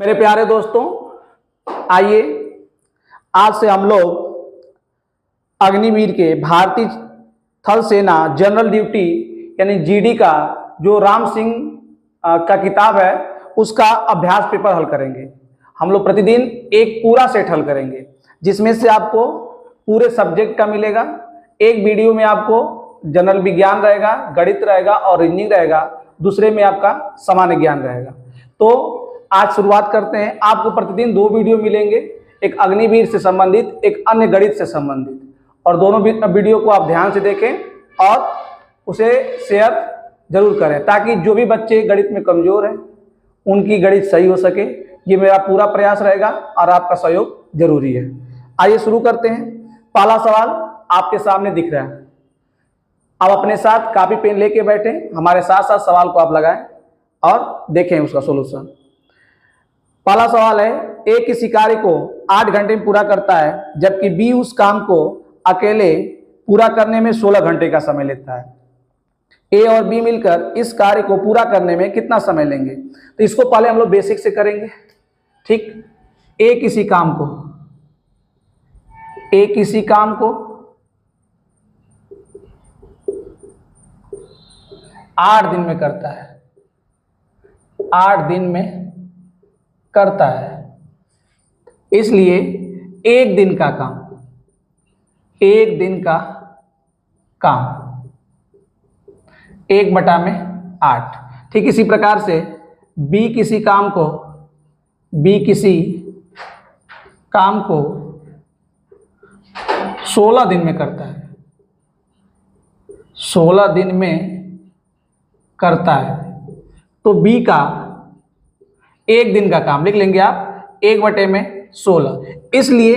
मेरे प्यारे दोस्तों, आइए आज से हम लोग अग्निवीर के भारतीय थल सेना जनरल ड्यूटी यानी जीडी का जो राम सिंह का किताब है उसका अभ्यास पेपर हल करेंगे। हम लोग प्रतिदिन एक पूरा सेट हल करेंगे जिसमें से आपको पूरे सब्जेक्ट का मिलेगा। एक वीडियो में आपको जनरल विज्ञान रहेगा, गणित रहेगा और रीजनिंग रहेगा, दूसरे में आपका सामान्य ज्ञान रहेगा। तो आज शुरुआत करते हैं। आपको प्रतिदिन 2 वीडियो मिलेंगे, एक अग्निवीर से संबंधित, एक अन्य गणित से संबंधित, और दोनों वीडियो को आप ध्यान से देखें और उसे शेयर जरूर करें ताकि जो भी बच्चे गणित में कमजोर हैं उनकी गणित सही हो सके। ये मेरा पूरा प्रयास रहेगा और आपका सहयोग जरूरी है। आइए शुरू करते हैं। पहला सवाल आपके सामने दिख रहा है। आप अपने साथ कापी पेन लेके बैठे, हमारे साथ साथ सवाल को आप लगाएं और देखें उसका सॉल्यूशन। पहला सवाल है, ए किसी कार्य को 8 घंटे में पूरा करता है जबकि बी उस काम को अकेले पूरा करने में 16 घंटे का समय लेता है। ए और बी मिलकर इस कार्य को पूरा करने में कितना समय लेंगे? तो इसको पहले हम लोग बेसिक से करेंगे। ठीक, ए किसी काम को 8 दिन में करता है, 8 दिन में करता है, इसलिए 1 दिन का काम 1/8। ठीक इसी प्रकार से बी किसी काम को 16 दिन में करता है, 16 दिन में करता है, तो बी का 1 दिन का काम लिख लेंगे आप 1/16। इसलिए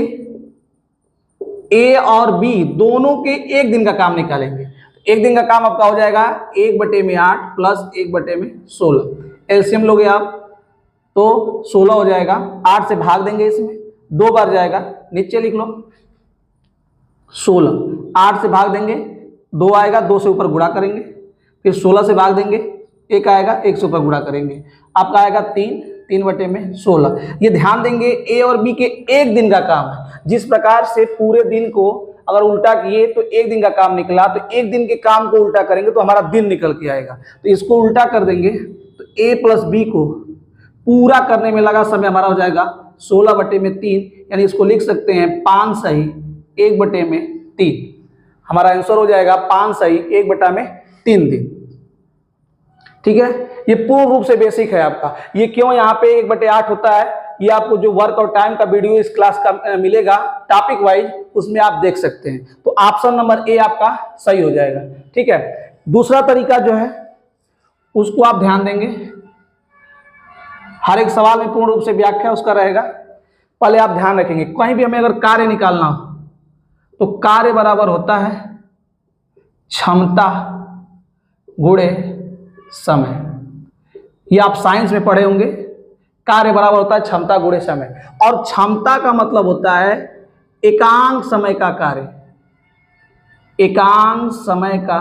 ए और बी दोनों के 1 दिन का काम निकालेंगे। 1 दिन का काम आपका हो जाएगा 1/8 प्लस 1/16। एलसीएम लोगे आप तो 16 हो जाएगा। 8 से भाग देंगे, इसमें 2 बार जाएगा, नीचे लिख लो 16। 8 से भाग देंगे 2 आएगा, 2 से ऊपर गुणा करेंगे, फिर 16 से भाग देंगे 1 आएगा, 1 से ऊपर गुणा करेंगे, आपका आएगा 3/16। ये ध्यान देंगे ए और बी के 1 दिन का काम है। जिस प्रकार से पूरे दिन को अगर उल्टा किए तो 1 दिन का काम निकला, तो 1 दिन के काम को उल्टा करेंगे तो हमारा दिन निकल के आएगा। तो इसको उल्टा कर देंगे तो ए प्लस बी को पूरा करने में लगा समय हमारा हो जाएगा 16/3, यानी इसको लिख सकते हैं 5 सही 1/3। हमारा आंसर हो जाएगा 5 सही 1/3 दिन। ठीक है, ये पूर्ण रूप से बेसिक है आपका। ये क्यों यहाँ पे 1/8 होता है, ये आपको जो वर्क और टाइम का वीडियो इस क्लास का मिलेगा टॉपिक वाइज, उसमें आप देख सकते हैं। तो ऑप्शन नंबर ए आपका सही हो जाएगा। ठीक है, दूसरा तरीका जो है उसको आप ध्यान देंगे। हर एक सवाल में पूर्ण रूप से व्याख्या उसका रहेगा। पहले आप ध्यान रखेंगे, कहीं भी हमें अगर कार्य निकालना हो तो कार्य बराबर होता है क्षमता गुणे समय। ये आप साइंस में पढ़े होंगे। कार्य बराबर होता है क्षमता गुणे समय, और क्षमता का मतलब होता है एकांक समय का कार्य, एकांक समय का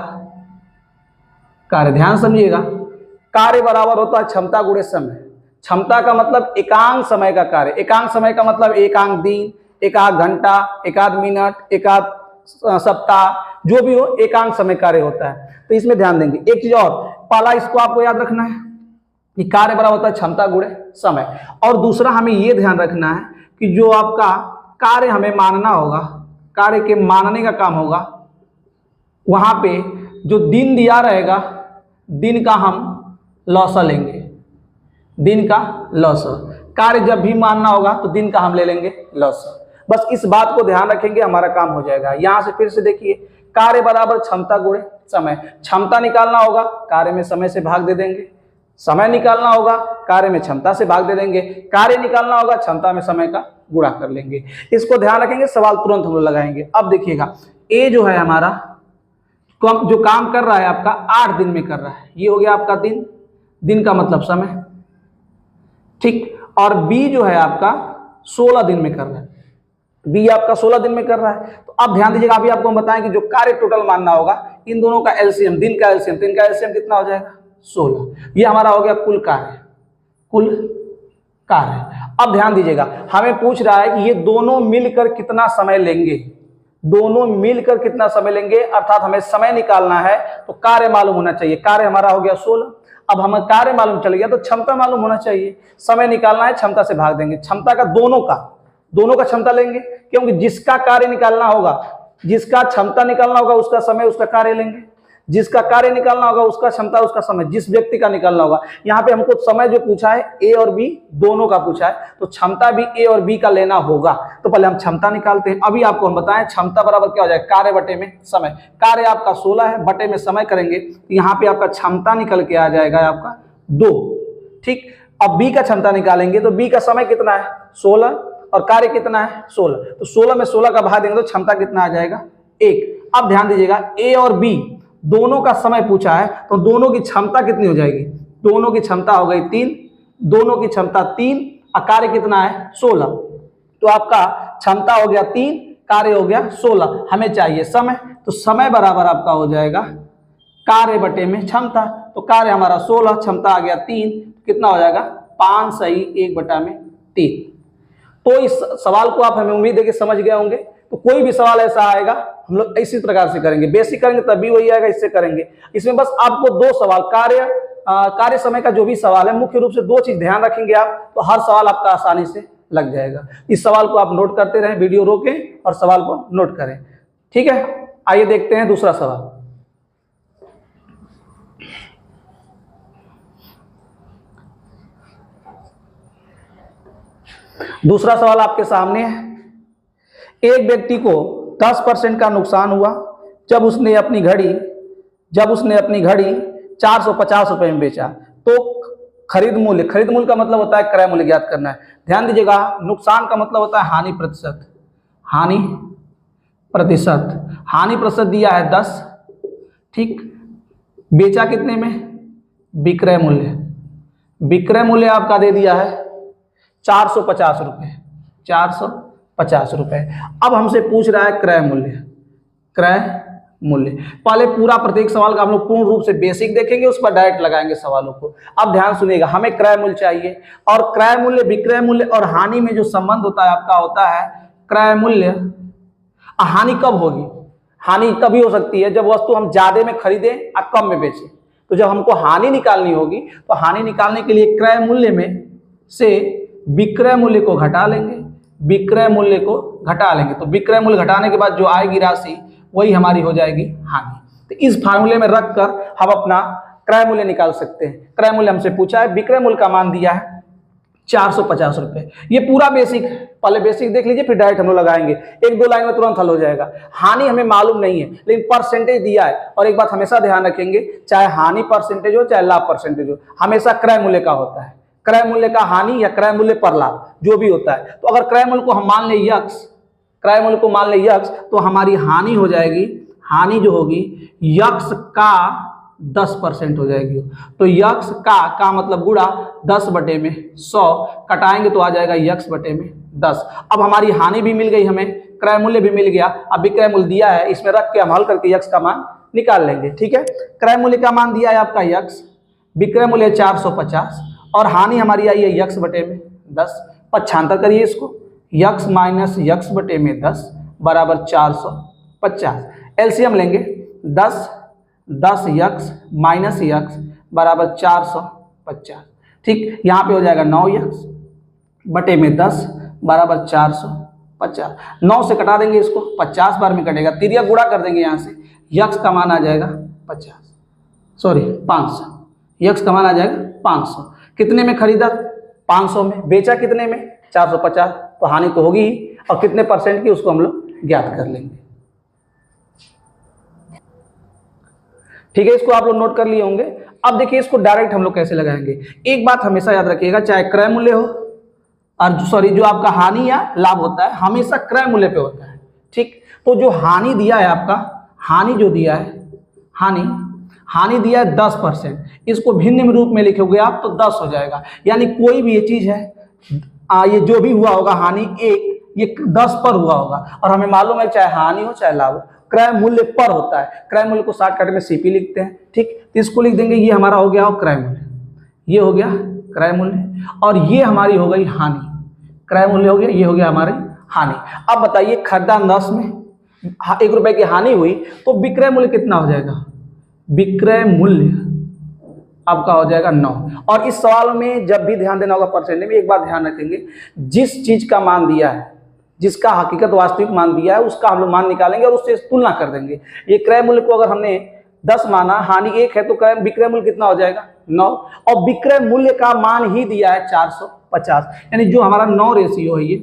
कार्य। ध्यान समझिएगा, कार्य बराबर होता है क्षमता गुणे समय। क्षमता का मतलब एकांक समय का कार्य। एकांक समय का मतलब एकांक दिन, एकाध घंटा, एकाध मिनट, एकाध सप्ताह, जो भी हो एकांक समय कार्य होता है। तो इसमें ध्यान देंगे। एक चीज और, पहला इसको आपको याद रखना है कि कार्य बराबर होता है क्षमता गुणे समय, और दूसरा हमें यह ध्यान रखना है कि जो आपका कार्य हमें मानना होगा, कार्य के मानने का काम होगा, वहां पे जो दिन दिया रहेगा, दिन का हम लौसा लेंगे, दिन का लौसा। कार्य जब भी मानना होगा तो दिन का हम ले लेंगे लौसा। बस इस बात को ध्यान रखेंगे, हमारा काम हो जाएगा। यहां से फिर से देखिए, कार्य बराबर क्षमता गुणे समय। क्षमता निकालना होगा, कार्य में समय से भाग दे देंगे। समय निकालना होगा, कार्य में क्षमता से भाग दे देंगे। कार्य निकालना होगा, क्षमता में समय का गुणा कर लेंगे। इसको ध्यान रखेंगे, सवाल तुरंत हम लोग लगाएंगे। अब देखिएगा, ए जो है हमारा जो काम कर रहा है आपका 8 दिन में कर रहा है, ये हो गया आपका दिन, दिन का मतलब समय। ठीक, और बी जो है आपका 16 दिन में कर रहा है, बी आपका 16 दिन में कर रहा है। तो अब ध्यान दीजिएगा, अभी आपको हम बताएं कि जो कार्य टोटल मानना होगा, इन दोनों का एलसीएम, दिन का एलसीएम कितना हो जाएगा 16। ये हमारा हो गया कुल कार्य, कुल कार्य। अब ध्यान दीजिएगा, हमें पूछ रहा है कि ये दोनों मिलकर कितना समय लेंगे, दोनों मिलकर कितना समय लेंगे, अर्थात हमें समय निकालना है तो कार्य मालूम होना चाहिए। कार्य हमारा हो गया 16। अब हमें कार्य मालूम चल गया तो क्षमता मालूम होना चाहिए। समय निकालना है, क्षमता से भाग देंगे। क्षमता का दोनों का क्षमता लेंगे, क्योंकि जिसका कार्य निकालना होगा, जिसका क्षमता निकालना होगा उसका समय उसका कार्य लेंगे, जिसका कार्य निकालना होगा उसका क्षमता उसका समय, जिस व्यक्ति का निकालना होगा। यहाँ पे हमको समय जो पूछा है ए और बी दोनों का पूछा है, तो क्षमता भी ए और बी का लेना होगा। तो पहले हम क्षमता निकालते हैं। अभी आपको हम बताएं क्षमता बराबर क्या हो जाएगा, कार्य बटे में समय। कार्य आपका 16 है, बटे में समय करेंगे तो यहाँ पे आपका क्षमता निकल के आ जाएगा आपका 2। ठीक, अब बी का क्षमता निकालेंगे तो बी का समय कितना है 16 और कार्य कितना है 16, तो 16 में 16 का भाग देंगे तो क्षमता कितना आ जाएगा 1। अब ध्यान दीजिएगा, ए और बी दोनों का समय पूछा है तो दोनों की क्षमता कितनी हो जाएगी, दोनों की क्षमता हो गई 3, दोनों की क्षमता 3 और कार्य कितना है 16, तो आपका क्षमता हो गया 3, कार्य हो गया 16। हमें चाहिए समय, तो समय बराबर आपका हो जाएगा कार्य बटे में क्षमता। तो कार्य हमारा 16, क्षमता आ गया 3, कितना हो जाएगा 5 सही 1/3। तो इस सवाल को आप हमें उम्मीद है कि समझ गए होंगे। तो कोई भी सवाल ऐसा आएगा हम लोग इसी प्रकार से करेंगे, बेसिक करेंगे तभी वही आएगा, इससे करेंगे। इसमें बस आपको 2 सवाल कार्य समय का जो भी सवाल है, मुख्य रूप से 2 चीज ध्यान रखेंगे आप, तो हर सवाल आपका आसानी से लग जाएगा। इस सवाल को आप नोट करते रहें, वीडियो रोकें और सवाल को नोट करें। ठीक है, आइए देखते हैं दूसरा सवाल। दूसरा सवाल आपके सामने है। एक व्यक्ति को 10% का नुकसान हुआ जब उसने अपनी घड़ी 450 रुपए में बेचा। तो खरीद मूल्य का मतलब होता है क्रय मूल्य ज्ञात करना है। ध्यान दीजिएगा, नुकसान का मतलब होता है हानि प्रतिशत। हानि प्रतिशत दिया है 10। ठीक, बेचा कितने में, विक्रय मूल्य आपका दे दिया है 450 रुपए, 450 रुपए। अब हमसे पूछ रहा है क्रय मूल्य। पहले पूरा प्रत्येक सवाल का हम लोग पूर्ण रूप से बेसिक देखेंगे, उस पर डायरेक्ट लगाएंगे सवालों को। अब ध्यान सुनिएगा, हमें क्रय मूल्य चाहिए, और क्रय मूल्य, विक्रय मूल्य और हानि में जो संबंध होता है आपका होता है क्रय मूल्य। हानि कब होगी, हानि तभी हो सकती है जब वस्तु हम ज्यादा में खरीदें और कम में बेचें। तो जब हमको हानि निकालनी होगी तो हानि निकालने के लिए क्रय मूल्य में से विक्रय मूल्य को घटा लेंगे, तो विक्रय मूल्य घटाने के बाद जो आएगी राशि वही हमारी हो जाएगी हानि। तो इस फार्मूले में रखकर हम अपना क्रय मूल्य निकाल सकते हैं। क्रय मूल्य हमसे पूछा है, विक्रय मूल्य का मान दिया है 450 रुपए। ये पूरा बेसिक, पहले बेसिक देख लीजिए फिर डायरेक्ट हम लोग लगाएंगे, 1-2 लाइन में तुरंत हल हो जाएगा। हानि हमें मालूम नहीं है लेकिन परसेंटेज दिया है, और एक बात हमेशा ध्यान रखेंगे, चाहे हानि परसेंटेज हो चाहे लाभ परसेंटेज हो, हमेशा क्रय मूल्य का होता है। क्रय मूल्य का हानि या क्रय मूल्य पर लाभ जो भी होता है। तो अगर क्रय मूल्य को हम मान ले यक्स, तो हमारी हानि हो जाएगी, हानि जो होगी यक्स का 10% हो जाएगी। तो यक्स का मतलब गुणा 10 बटे में 100, कटाएंगे तो आ जाएगा यक्स बटे में 10। अब हमारी हानि भी मिल गई, हमें क्रय मूल्य भी मिल गया। अब विक्रय मूल्य दिया है, इसमें रख के हम हल करके यक्स का मान निकाल लेंगे। ठीक है, क्रय मूल्य का मान दिया है आपका यक्स, विक्रय मूल्य 450 और हानि हमारी आई है यक्स बटे में 10। पक्षांतर करिए इसको, यक्स माइनस यक्स बटे में 10 बराबर 450। एलसीएम लेंगे, 10 यक्स माइनस यक्स बराबर 450। ठीक, यहाँ पे हो जाएगा 9 यक्स बटे में 10 बराबर 450। 9 से कटा देंगे इसको, 50 बार में कटेगा, तिर्यक गुणा कर देंगे यहाँ से, यक्स का मान आ जाएगा 500, यक्स का मान आ जाएगा 500। कितने में खरीदा, 500 में, बेचा कितने में 450, तो हानि तो होगी ही, और कितने परसेंट की उसको हम लोग ज्ञात कर लेंगे। ठीक है, इसको आप लोग नोट कर लिए होंगे। अब देखिए इसको डायरेक्ट हम लोग कैसे लगाएंगे। एक बात हमेशा याद रखिएगा, चाहे क्रय मूल्य हो और जो आपका हानि या लाभ होता है हमेशा क्रय मूल्य पे होता है। ठीक, तो जो हानि दिया है आपका, हानि जो दिया है, हानि दिया है 10%, इसको भिन्न रूप में लिखोगे आप तो 10 हो जाएगा। यानी कोई भी ये चीज है, ये जो भी हुआ होगा हानि 1, ये 10 पर हुआ होगा, और हमें मालूम है चाहे हानि हो चाहे लाभ हो क्रय मूल्य पर होता है। क्रय मूल्य को शॉर्टकट में सीपी लिखते हैं। ठीक, इसको लिख देंगे, ये हमारा हो गया क्रय मूल्य, ये हो गया क्रय मूल्य, और ये हमारी हो गई हानि, क्रय मूल्य हो गया, ये हो गया हमारी हानि। अब बताइए खरीदार 10 में 1 रुपए की हानि हुई तो विक्रय मूल्य कितना हो जाएगा? विक्रय मूल्य आपका हो जाएगा 9। और इस सवाल में जब भी ध्यान देना होगा परसेंटेज में, एक बात ध्यान रखेंगे, जिस चीज का मान दिया है, जिसका हकीकत वास्तविक मान दिया है, उसका हम लोग मान निकालेंगे और उससे तुलना कर देंगे। ये क्रय मूल्य को अगर हमने 10 माना, हानि 1 है, तो विक्रय मूल्य कितना हो जाएगा? 9। और विक्रय मूल्य का मान ही दिया है 450, यानी जो हमारा 9 रेशियो है ये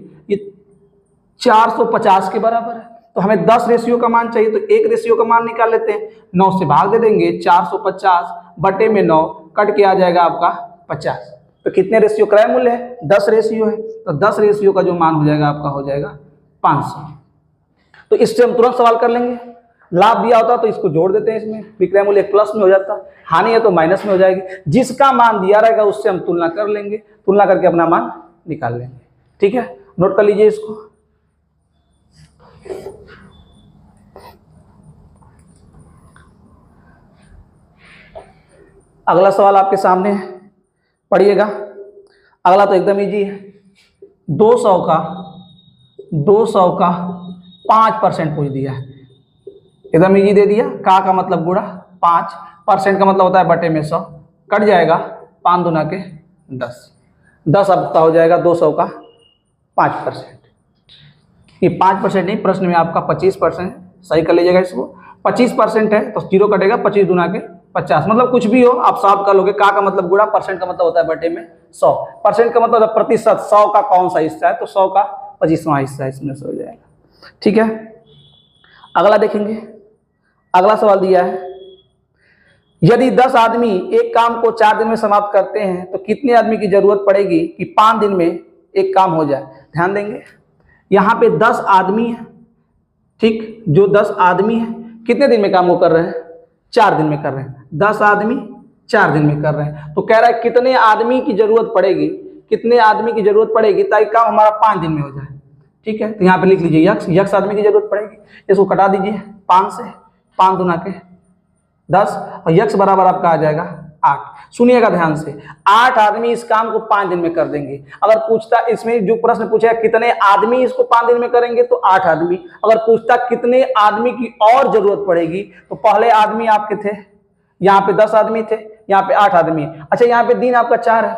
450 के बराबर है। तो हमें 10 रेशियो का मान चाहिए, तो 1 रेशियो का मान निकाल लेते हैं, 9 से भाग दे देंगे, 450 बटे में 9 कट के आ जाएगा आपका 50। तो कितने रेशियो क्रय मूल्य है? 10 रेशियो है, तो 10 रेशियो का जो मान हो जाएगा आपका हो जाएगा 500। तो इससे हम तुरंत सवाल कर लेंगे। लाभ दिया होता तो इसको जोड़ देते हैं, इसमें विक्रय मूल्य प्लस में हो जाता, हानि है तो माइनस में हो जाएगी। जिसका मान दिया रहेगा उससे हम तुलना कर लेंगे, तुलना करके अपना मान निकाल लेंगे। ठीक है, नोट कर लीजिए इसको। अगला सवाल आपके सामने है, पढ़िएगा। अगला तो एकदम इजी है। 200 का 5% पूछ दिया है, एकदम इजी दे दिया। का मतलब गुणा 5% का मतलब होता है बटे में 100, कट जाएगा 5 दूना के 10 आपका हो जाएगा 200 का 5%। ये 5% नहीं, प्रश्न में आपका 25%, सही कर लीजिएगा इसको। 25% है तो 0 कटेगा, 25 दूना के 50, मतलब कुछ भी हो आप साफ कर लोगे। का मतलब गुणा, परसेंट का मतलब होता है बटे में 100, परसेंट का मतलब प्रतिशत, 100 का कौन सा हिस्सा है, तो 100 का 25वां हिस्सा इसमें से हो जाएगा। ठीक है, अगला देखेंगे। अगला सवाल दिया है, यदि 10 आदमी एक काम को 4 दिन में समाप्त करते हैं तो कितने आदमी की जरूरत पड़ेगी कि 5 दिन में एक काम हो जाए? ध्यान देंगे, यहाँ पे 10 आदमी है, ठीक, जो 10 आदमी है कितने दिन में काम वो कर रहे हैं? 4 दिन में कर रहे हैं। 10 आदमी 4 दिन में कर रहे हैं, तो कह रहा है कितने आदमी की जरूरत पड़ेगी, कितने आदमी की जरूरत पड़ेगी ताकि काम हमारा 5 दिन में हो जाए। ठीक है, तो यहाँ पे लिख लीजिए यक्स आदमी की जरूरत पड़ेगी, इसको कटा दीजिए 5 से, 5 दूना के 10 और यक्स बराबर आपका आ जाएगा 8। सुनिएगा ध्यान से, 8 आदमी इस काम को 5 दिन में कर देंगे। अगर पूछता, इसमें जो प्रश्न पूछा कितने आदमी इसको 5 दिन में करेंगे, तो 8 आदमी। अगर पूछता कितने आदमी की और जरूरत पड़ेगी, तो पहले आदमी आपके थे, यहाँ पे 10 आदमी थे, यहाँ पे 8 आदमी। अच्छा, यहाँ पे दिन आपका 4 है,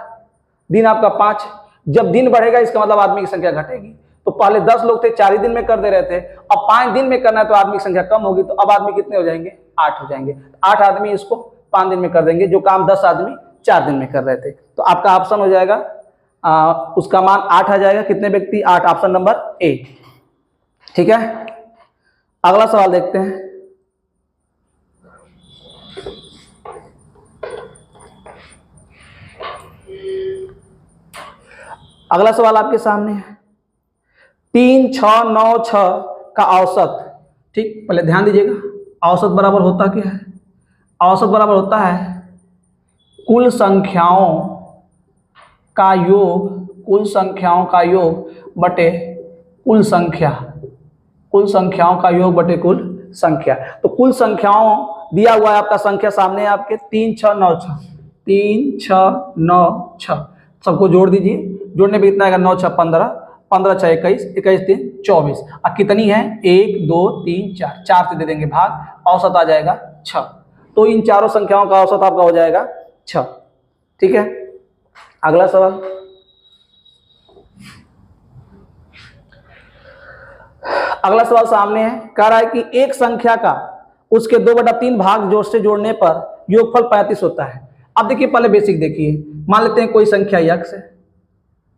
दिन आपका 5। जब दिन बढ़ेगा इसका मतलब आदमी की संख्या घटेगी। तो पहले 10 लोग थे, 4 ही दिन में कर दे रहे थे, अब 5 दिन में करना है तो आदमी की संख्या कम होगी, तो अब आदमी कितने हो जाएंगे? 8 हो जाएंगे। 8 आदमी इसको 5 दिन में कर देंगे, जो काम 10 आदमी 4 दिन में कर रहे थे। तो आपका ऑप्शन हो जाएगा उसका मान 8 आ जाएगा। कितने व्यक्ति? 8, ऑप्शन नंबर ए। ठीक है, अगला सवाल देखते हैं। अगला सवाल आपके सामने है, 3, 6, 9, 6 का औसत। ठीक, पहले ध्यान दीजिएगा, औसत बराबर होता क्या है? औसत बराबर होता है कुल संख्याओं का योग, कुल संख्याओं का योग बटे कुल संख्या, कुल संख्याओं का योग बटे कुल संख्या। तो कुल संख्याओं दिया हुआ है आपका, संख्या सामने है आपके 3, 6, 9, 6, 3, 6, 9, 6, सबको जोड़ दीजिए। जोड़ने पे कितना आएगा? 9, 6, 15, 15, 6, 21, 21, 3, 24। अब कितनी है? 1, 2, 3, 4, 4 से दे देंगे भाग, औसत आ जाएगा 6। तो इन चारों संख्याओं का औसत आपका हो जाएगा 6। ठीक है, अगला सवाल। अगला सवाल सामने है, कह रहा है कि एक संख्या का उसके 2/3 भाग जोड़ से जोड़ने पर योगफल 35 होता है। अब देखिए, पहले बेसिक देखिए, मान लेते हैं कोई संख्या यक्स है,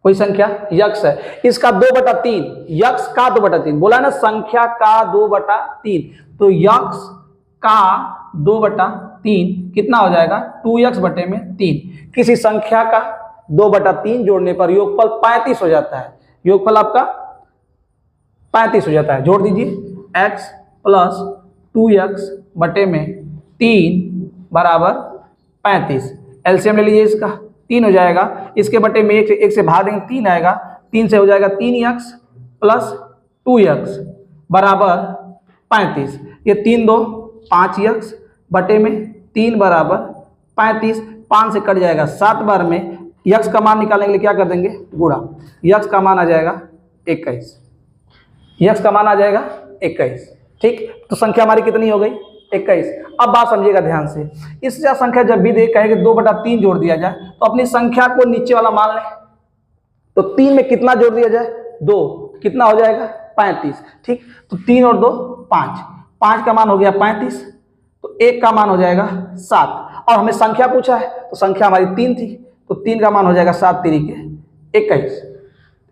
कोई संख्या यक्स है, इसका 2/3, यक्स का 2/3 बोला ना, संख्या का 2/3, तो यक्स का 2/3 कितना हो जाएगा? 2x बटे में 3। किसी संख्या का 2/3 जोड़ने पर योगफल 35 हो जाता है, योगफल आपका 35 हो जाता है। जोड़ दीजिए, x प्लस 2x बटे में 3 बराबर 35। एलसीएम ले लीजिए, इसका 3 हो जाएगा, इसके बटे में 1 से भाग देंगे, 3 आएगा, 3 से हो जाएगा 3x प्लस 2x बराबर 35। ये 3 2 5x बटे में 3 बराबर 35, 5 से कट जाएगा 7 बार में यक्स का मान निकालने के लिए क्या कर देंगे, गुणा। यक्स का मान आ जाएगा 21, यक्स का मान आ जाएगा 21। ठीक, तो संख्या हमारी कितनी हो गई, 21। अब बात समझिएगा ध्यान से, इस संख्या जब भी दे कहे 2/3 जोड़ दिया जाए तो अपनी संख्या को नीचे वाला मान लें, तो 3 में कितना जोड़ दिया जाए, 2, कितना हो जाएगा 35। ठीक, तो 3 और 2 5, 5 का मान हो गया 35, तो 1 का मान हो जाएगा 7, और हमें संख्या पूछा है तो संख्या हमारी 3 थी, तो 3 का मान हो जाएगा 7 तरीके 21।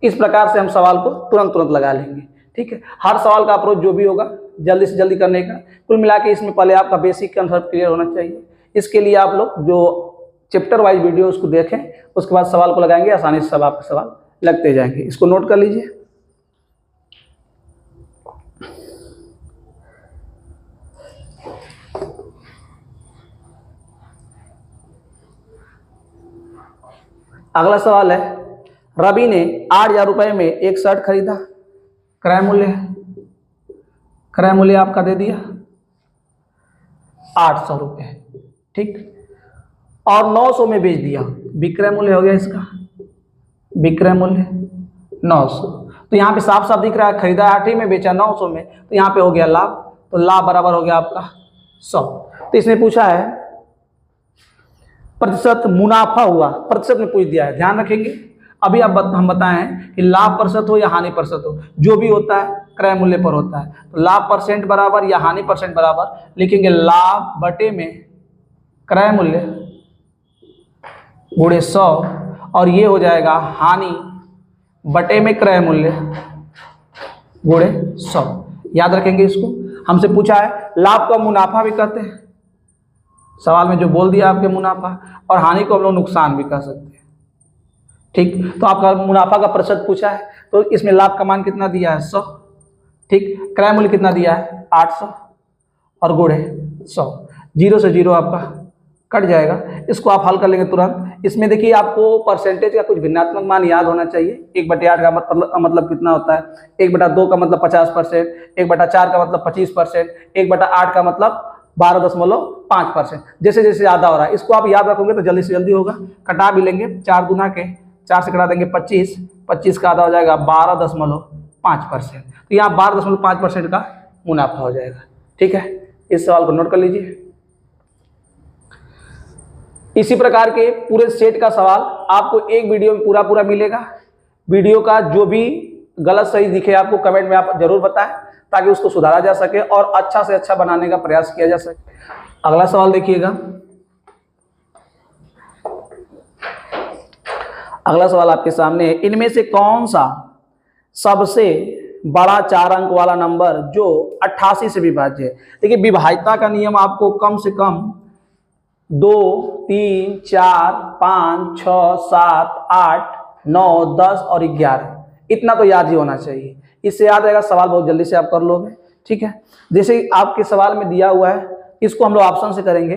इस प्रकार से हम सवाल को तुरंत लगा लेंगे। ठीक है, हर सवाल का अप्रोच जो भी होगा जल्दी से जल्दी करने का। कुल मिला के इसमें पहले आपका बेसिक कंसेप्ट क्लियर होना चाहिए। इसके लिए आप लोग जो चैप्टर वाइज वीडियो उसको देखें, उसके बाद सवाल को लगाएंगे, आसानी से सब आपके सवाल लगते जाएंगे। इसको नोट कर लीजिए। अगला सवाल है, रवि ने 8,000 रुपये में एक शर्ट खरीदा, क्रय मूल्य है, क्रय मूल्य आपका दे दिया 800 रुपये। ठीक, और 900 में बेच दिया, विक्रय मूल्य हो गया इसका, विक्रय मूल्य 900। तो यहाँ पे साफ साफ दिख रहा है, खरीदा 8 में, बेचा 900 में, तो यहाँ पे हो गया लाभ, तो लाभ बराबर हो गया आपका 100। तो इसने पूछा है प्रतिशत मुनाफा हुआ, प्रतिशत में पूछ दिया है, ध्यान रखेंगे। अभी आप हम बताएं कि लाभ प्रतिशत हो या हानि प्रतिशत हो, जो भी होता है क्रय मूल्य पर होता है। तो लाभ परसेंट बराबर या हानि परसेंट बराबर लिखेंगे लाभ बटे में क्रय मूल्य गुणे 100, और ये हो जाएगा हानि बटे में क्रय मूल्य गुणे 100। याद रखेंगे इसको। हमसे पूछा है लाभ को मुनाफा भी कहते हैं, सवाल में जो बोल दिया आपके मुनाफा, और हानि को हम लोग नुकसान भी कह सकते हैं। ठीक, तो आपका मुनाफा का प्रतिशत पूछा है, तो इसमें लाभ का मान कितना दिया है 100। ठीक, क्रय मूल्य कितना दिया है 800 और गुणे 100, 0 से 0 आपका कट जाएगा। इसको आप हल कर लेंगे तुरंत। इसमें देखिए आपको परसेंटेज का कुछ भिन्नात्मक मान याद होना चाहिए। 1/8 का मतलब कितना होता है, 1/2 का मतलब 50%, 1/4 का मतलब 25%, 1/8 का मतलब 12.5%। जैसे जैसे ज़्यादा हो रहा है, इसको आप याद रखोगे तो जल्दी से जल्दी होगा। कटा भी लेंगे, 4 दूना के 4 से कटा देंगे 25, 25 का आधा हो जाएगा 12.5%। तो यहाँ 12.5% का मुनाफा हो जाएगा। ठीक है, इस सवाल को नोट कर लीजिए। इसी प्रकार के पूरे सेट का सवाल आपको एक वीडियो में पूरा मिलेगा। वीडियो का जो भी गलत सही दिखे आपको कमेंट में आप जरूर बताएं, ताकि उसको सुधारा जा सके और अच्छा से अच्छा बनाने का प्रयास किया जा सके। अगला सवाल देखिएगा। अगला सवाल आपके सामने है, इनमें से कौन सा सबसे बड़ा 4 अंक वाला नंबर जो 88 से विभाज्य है। देखिए विभाज्यता का नियम आपको कम से कम 2, 3, 4, 5, 6, 7, 8, 9, 10 और 11 इतना तो याद ही होना चाहिए। इससे याद रहेगा, सवाल बहुत जल्दी से आप कर लोगे। ठीक है, जैसे आपके सवाल में दिया हुआ है, इसको हम लोग ऑप्शन से करेंगे।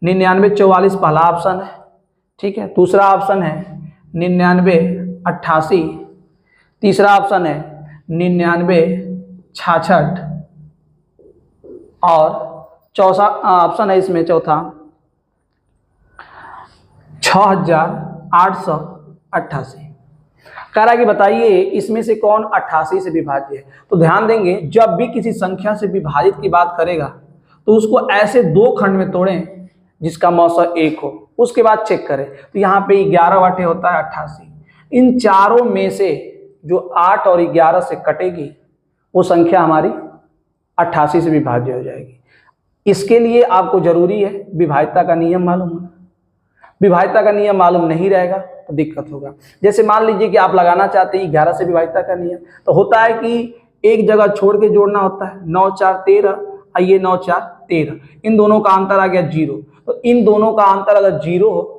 99, 44 पहला ऑप्शन है। ठीक है, दूसरा ऑप्शन है 99, 88, तीसरा ऑप्शन है 99, 66 और चौथा ऑप्शन है इसमें चौथा 6888। कह रहा है कि बताइए इसमें से कौन 88 से विभाज्य है। तो ध्यान देंगे, जब भी किसी संख्या से विभाजित की बात करेगा तो उसको ऐसे 2 खंड में तोड़ें जिसका मौसा 1 हो, उसके बाद चेक करें। तो यहाँ पे 11 वाटे होता है 88। इन चारों में से जो 8 और 11 से कटेगी वो संख्या हमारी 88 से विभाज्य हो जाएगी। इसके लिए आपको जरूरी है विभाज्यता का नियम मालूम होना। विभाज्यता का नियम मालूम नहीं रहेगा तो दिक्कत होगा। जैसे मान लीजिए कि आप लगाना चाहते हैं 11 से विभाज्यता का नियम, तो होता है कि एक जगह छोड़ के जोड़ना होता है। 9 4 13, आइए 9 4 13, इन दोनों का अंतर आ गया 0। तो इन दोनों का अंतर अगर 0 हो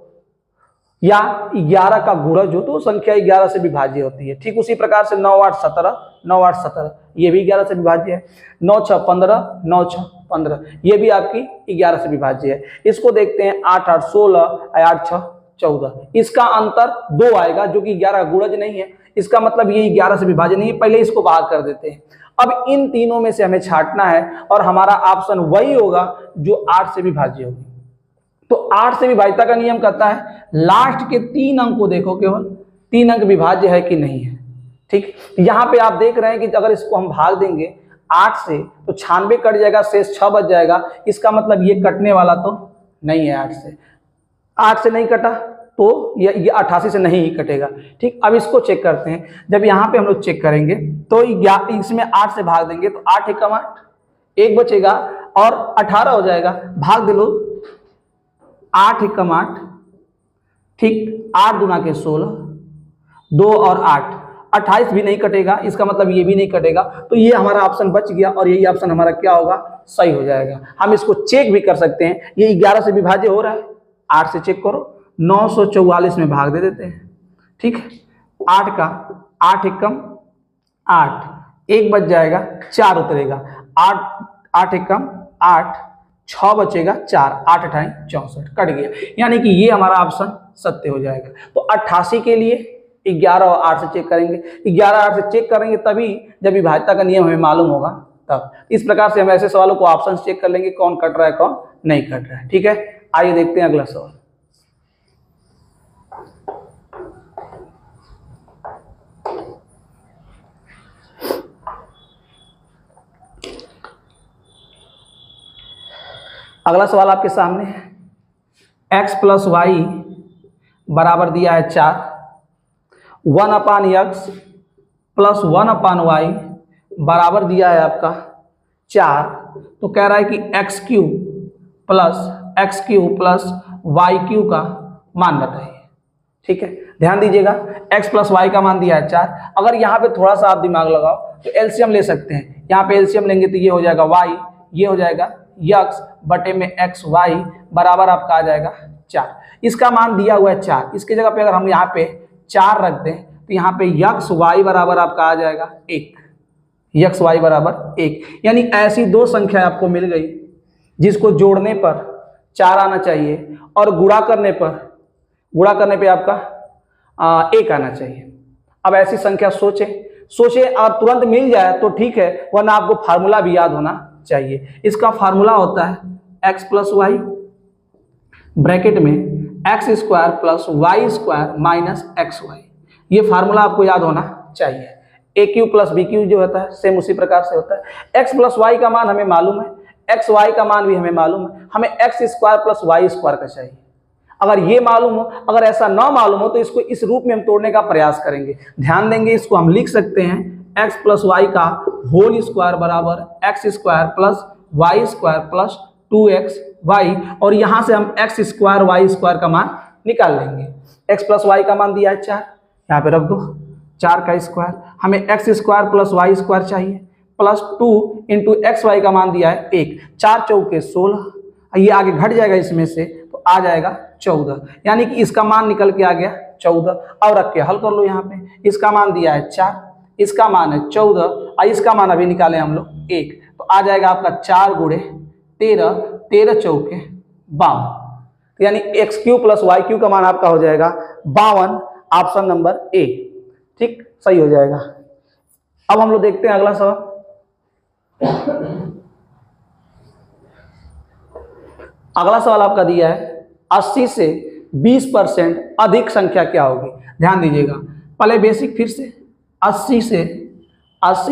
या 11 का गुणज हो तो संख्या 11 से विभाज्य होती है। ठीक उसी प्रकार से 9 8 17, 9 8 17 ये भी 11 से विभाज्य है। 9 6 15, 9 6 15 ये भी आपकी 11 से विभाज्य है। इसको देखते हैं 8 8 16, 8 6 14, इसका अंतर 2 आएगा जो कि 11 गुणज नहीं है। इसका मतलब ये 11 से विभाज्य नहीं है। पहले इसको बाहर कर देते हैं। अब इन तीनों में से हमें छांटना है और हमारा ऑप्शन वही होगा जो 8 से विभाज्य होगी। तो 8 से विभाज्यता का नियम कहता है लास्ट के 3 अंक को देखो, केवल 3 अंक विभाज्य है कि नहीं है। ठीक, यहाँ पे आप देख रहे हैं कि अगर इसको हम भाग देंगे 8 से तो 96 कट जाएगा, शेष 6 बच जाएगा। इसका मतलब ये कटने वाला तो नहीं है 8 से नहीं कटा तो ये 88 से नहीं ही कटेगा। ठीक, अब इसको चेक करते हैं। जब यहाँ पे हम लोग चेक करेंगे तो इसमें 8 से भाग देंगे तो 8 एकम 8, 1 बचेगा और 18 हो जाएगा। भाग दे लो 8 एकम 8, ठीक, 8 दूना के 16, 2 और 8, 28 भी नहीं कटेगा, इसका मतलब ये भी नहीं कटेगा। तो ये हमारा ऑप्शन बच गया और यही ऑप्शन हमारा क्या होगा, सही हो जाएगा। हम इसको चेक भी कर सकते हैं, ये 11 से विभाज्य हो रहा है, 8 से चेक करो, 944 में भाग दे देते हैं। ठीक, 8 का 8 एकम 8, 1 बच जाएगा, 4 उतरेगा, 8 एकम 8, 6 बचेगा 4, 8 अठाई 64 कट गया, यानी कि ये हमारा ऑप्शन सत्य हो जाएगा। तो 88 के लिए 11 और 8 से चेक करेंगे, 11 8 से चेक करेंगे तभी जब विभाज्यता का नियम हमें मालूम होगा तब। इस प्रकार से हम ऐसे सवालों को ऑप्शन चेक कर लेंगे कौन कट रहा है कौन नहीं कट रहा है। ठीक है, आइए देखते हैं अगला सवाल। अगला सवाल आपके सामने है, x + y बराबर दिया है 4, 1/x + 1/y बराबर दिया है आपका 4। तो कह रहा है कि x³ + y³ का मान बताइए। ठीक है, ध्यान दीजिएगा, x + y का मान दिया है 4। अगर यहाँ पे थोड़ा सा आप दिमाग लगाओ तो एलसीएम ले सकते हैं। यहाँ पे एलसीएम लेंगे तो ये हो जाएगा y, ये हो जाएगा x बटे में xy बराबर आपका आ जाएगा 4। इसका मान दिया हुआ है 4, इसकी जगह पे अगर हम यहाँ पे 4 रख दें तो यहाँ पे xy बराबर आपका आ जाएगा 1, xy बराबर 1। यानी ऐसी दो संख्या आपको मिल गई जिसको जोड़ने पर 4 आना चाहिए और गुणा करने पे आपका 1 आना चाहिए। अब ऐसी संख्या सोचे और तुरंत मिल जाए तो ठीक है, वरना आपको फार्मूला भी याद होना चाहिए। इसका फार्मूला होता है x + y ब्रैकेट में x² + y² - xy। ये फार्मूला आपको याद होना चाहिए। AQ + BQ जो होता है सेम उसी प्रकार से होता है। x + y का मान हमें मालूम है, xy का मान भी हमें मालूम है, हमें x² + y² का चाहिए। अगर ये मालूम हो, अगर ऐसा ना मालूम हो तो इसको इस रूप में हम तोड़ने का प्रयास करेंगे। ध्यान देंगे, इसको हम लिख सकते हैं x + y का होल स्क्वायर बराबर x² + y² + 2xy, और यहाँ से हम x² y² का मान निकाल लेंगे। x + y का मान दिया है 4, यहाँ पे रख दो 4 का स्क्वायर, हमें x² + y² चाहिए, प्लस 2 × xy का मान दिया है 1, 4 चौके 16, ये आगे घट जाएगा इसमें से तो आ जाएगा 14, यानी कि इसका मान निकल के आ गया 14। अब रख के हल कर लो, यहाँ पे इसका मान दिया है 4, इसका मान है 14 और इसका मान अभी निकाले हम लोग 1, तो आ जाएगा आपका 4 × 13, 13 चौके 52, तो यानी x³ + y³ का मान आपका हो जाएगा 52, ऑप्शन नंबर ए। ठीक, सही हो जाएगा। अब हम लोग देखते हैं अगला सवाल। अगला सवाल आपका दिया है 80 से 20% अधिक संख्या क्या होगी। ध्यान दीजिएगा, पहले बेसिक फिर से 80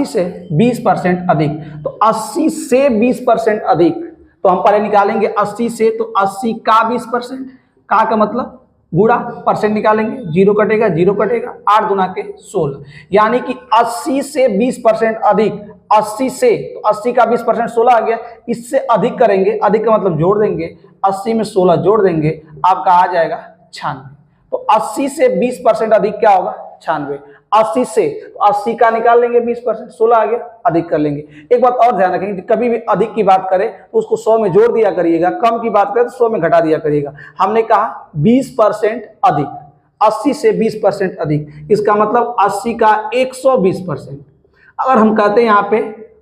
से 20% अधिक, तो 80 से 20% अधिक, तो हम पहले निकालेंगे 80 से, तो 80 का 20%, का मतलब गुणा, परसेंट निकालेंगे, 0 कटेगा 0 कटेगा, 8 दूना के 16, यानी कि 80 से 20% अधिक, 80 से, तो 80 का 20% 16 आ गया, इससे अधिक करेंगे, अधिक का मतलब जोड़ देंगे, 80 में 16 जोड़ देंगे, आपका आ जाएगा 96। तो 80 से 20% अधिक क्या होगा, 96। 80 से, तो 80 का निकाल लेंगे 20%, 16 आ गया, अधिक कर लेंगे। एक बात और ध्यान रखेंगे, कभी भी अधिक की बात करें तो उसको 100 में जोड़ दिया करिएगा, कम की बात करें तो 100 में घटा दिया करिएगा। हमने कहा 20% अधिक, 80 से 20% अधिक, इसका मतलब 80 का 120%। अगर हम कहते हैं यहाँ पे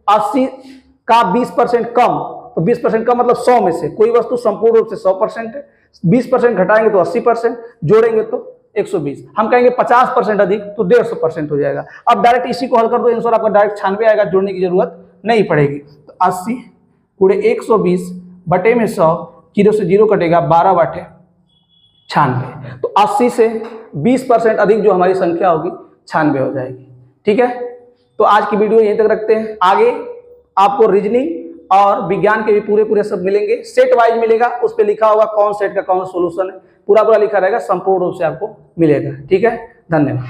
80 का 20% कम, तो 20% कम मतलब 100 में से कोई वस्तु संपूर्ण रूप से 100% है, 20% घटाएंगे तो 80%, जोड़ेंगे तो 120। हम कहेंगे 50% अधिक तो 150% हो जाएगा। अब डायरेक्ट इसी को हल कर दो, आंसर आपका डायरेक्ट 96 आएगा, जोड़ने की जरूरत नहीं पड़ेगी। तो 80 × 120 बटे में 100 जीरो से जीरो कटेगा, 12 बटे 96। तो 80 से 20% अधिक जो हमारी संख्या होगी 96 हो जाएगी। ठीक है, तो आज की वीडियो यहीं तक रखते हैं। आगे आपको रीजनिंग और विज्ञान के भी पूरे सब मिलेंगे, सेट वाइज मिलेगा, उस पर लिखा होगा कौन सेट का कौन सा सोल्यूशन है, पूरा लिखा रहेगा, संपूर्ण रूप से आपको मिलेगा। ठीक है, धन्यवाद।